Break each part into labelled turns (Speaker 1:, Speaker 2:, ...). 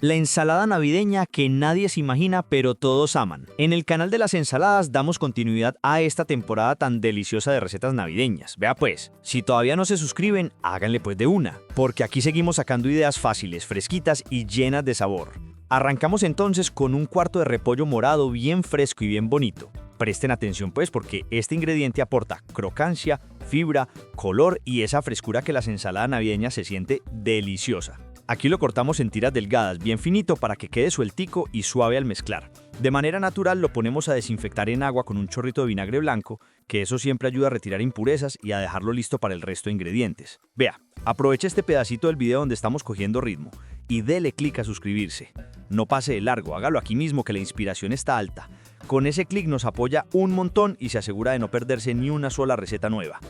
Speaker 1: La ensalada navideña que nadie se imagina pero todos aman. En el canal de las ensaladas damos continuidad a esta temporada tan deliciosa de recetas navideñas. Vea pues, si todavía no se suscriben, háganle pues de una, porque aquí seguimos sacando ideas fáciles, fresquitas y llenas de sabor. Arrancamos entonces con un cuarto de repollo morado bien fresco y bien bonito. Presten atención pues porque este ingrediente aporta crocancia, fibra, color y esa frescura que las ensaladas navideñas se siente deliciosa. Aquí lo cortamos en tiras delgadas, bien finito para que quede sueltico y suave al mezclar. De manera natural lo ponemos a desinfectar en agua con un chorrito de vinagre blanco, que eso siempre ayuda a retirar impurezas y a dejarlo listo para el resto de ingredientes. Vea, aproveche este pedacito del video donde estamos cogiendo ritmo y dele clic a suscribirse. No pase de largo, hágalo aquí mismo que la inspiración está alta. Con ese clic nos apoya un montón y se asegura de no perderse ni una sola receta nueva.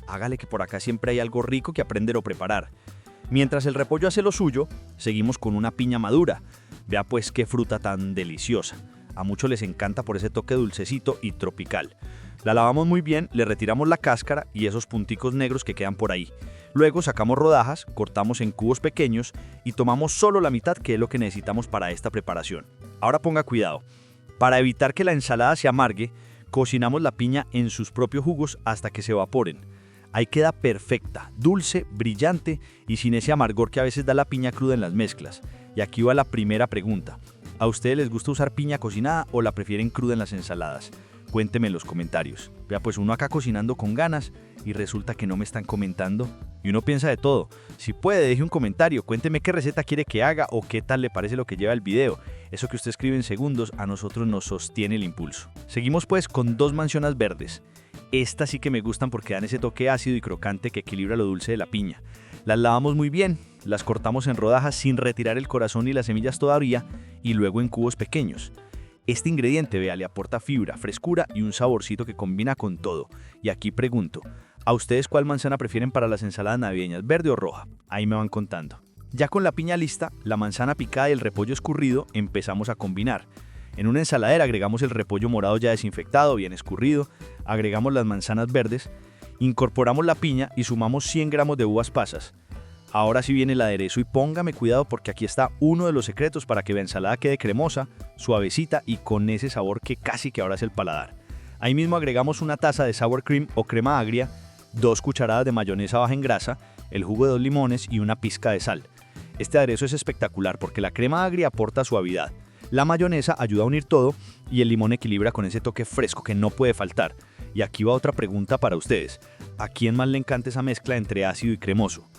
Speaker 1: Hágale que por acá siempre hay algo rico que aprender o preparar. Mientras el repollo hace lo suyo, seguimos con una piña madura. Vea pues qué fruta tan deliciosa. A muchos les encanta por ese toque dulcecito y tropical. La lavamos muy bien, le retiramos la cáscara y esos punticos negros que quedan por ahí. Luego sacamos rodajas, cortamos en cubos pequeños y tomamos solo la mitad, que es lo que necesitamos para esta preparación. Ahora ponga cuidado. Para evitar que la ensalada se amargue, cocinamos la piña en sus propios jugos hasta que se evaporen. Ahí queda perfecta, dulce, brillante y sin ese amargor que a veces da la piña cruda en las mezclas. Y aquí va la primera pregunta. ¿A ustedes les gusta usar piña cocinada o la prefieren cruda en las ensaladas? Cuénteme en los comentarios. Vea, pues uno acá cocinando con ganas y resulta que no me están comentando. Y uno piensa de todo. Si puede, deje un comentario, cuénteme qué receta quiere que haga o qué tal le parece lo que lleva el video. Eso que usted escribe en segundos a nosotros nos sostiene el impulso. Seguimos pues con 2 manzanas verdes. Estas sí que me gustan porque dan ese toque ácido y crocante que equilibra lo dulce de la piña. Las lavamos muy bien, las cortamos en rodajas sin retirar el corazón y las semillas todavía y luego en cubos pequeños. Este ingrediente, vea, le aporta fibra, frescura y un saborcito que combina con todo. Y aquí pregunto, ¿a ustedes cuál manzana prefieren para las ensaladas navideñas, verde o roja? Ahí me van contando. Ya con la piña lista, la manzana picada y el repollo escurrido, empezamos a combinar. En una ensaladera agregamos el repollo morado ya desinfectado, bien escurrido, agregamos las manzanas verdes, incorporamos la piña y sumamos 100 gramos de uvas pasas. Ahora sí viene el aderezo y póngame cuidado porque aquí está uno de los secretos para que la ensalada quede cremosa, suavecita y con ese sabor que casi que ahora es el paladar. Ahí mismo agregamos una taza de sour cream o crema agria, 2 cucharadas de mayonesa baja en grasa, el jugo de 2 limones y una pizca de sal. Este aderezo es espectacular porque la crema agria aporta suavidad. La mayonesa ayuda a unir todo y el limón equilibra con ese toque fresco que no puede faltar. Y aquí va otra pregunta para ustedes. ¿A quién más le encanta esa mezcla entre ácido y cremoso?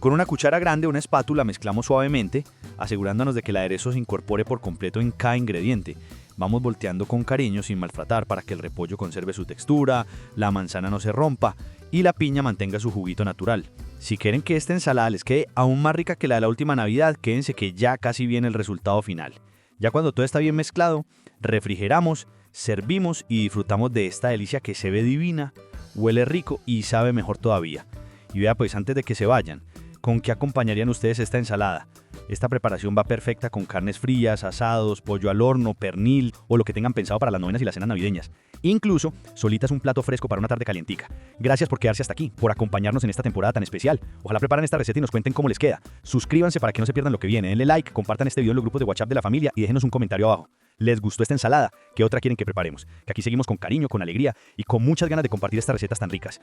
Speaker 1: Con una cuchara grande o una espátula mezclamos suavemente, asegurándonos de que el aderezo se incorpore por completo en cada ingrediente. Vamos volteando con cariño sin maltratar para que el repollo conserve su textura, la manzana no se rompa y la piña mantenga su juguito natural. Si quieren que esta ensalada les quede aún más rica que la de la última Navidad, quédense que ya casi viene el resultado final. Ya cuando todo está bien mezclado, refrigeramos, servimos y disfrutamos de esta delicia que se ve divina, huele rico y sabe mejor todavía. Y vea pues antes de que se vayan, ¿con qué acompañarían ustedes esta ensalada? Esta preparación va perfecta con carnes frías, asados, pollo al horno, pernil o lo que tengan pensado para las novenas y las cenas navideñas. Incluso, solita es un plato fresco para una tarde calientica. Gracias por quedarse hasta aquí, por acompañarnos en esta temporada tan especial. Ojalá preparen esta receta y nos cuenten cómo les queda. Suscríbanse para que no se pierdan lo que viene. Denle like, compartan este video en los grupos de WhatsApp de la familia y déjenos un comentario abajo. ¿Les gustó esta ensalada? ¿Qué otra quieren que preparemos? Que aquí seguimos con cariño, con alegría y con muchas ganas de compartir estas recetas tan ricas.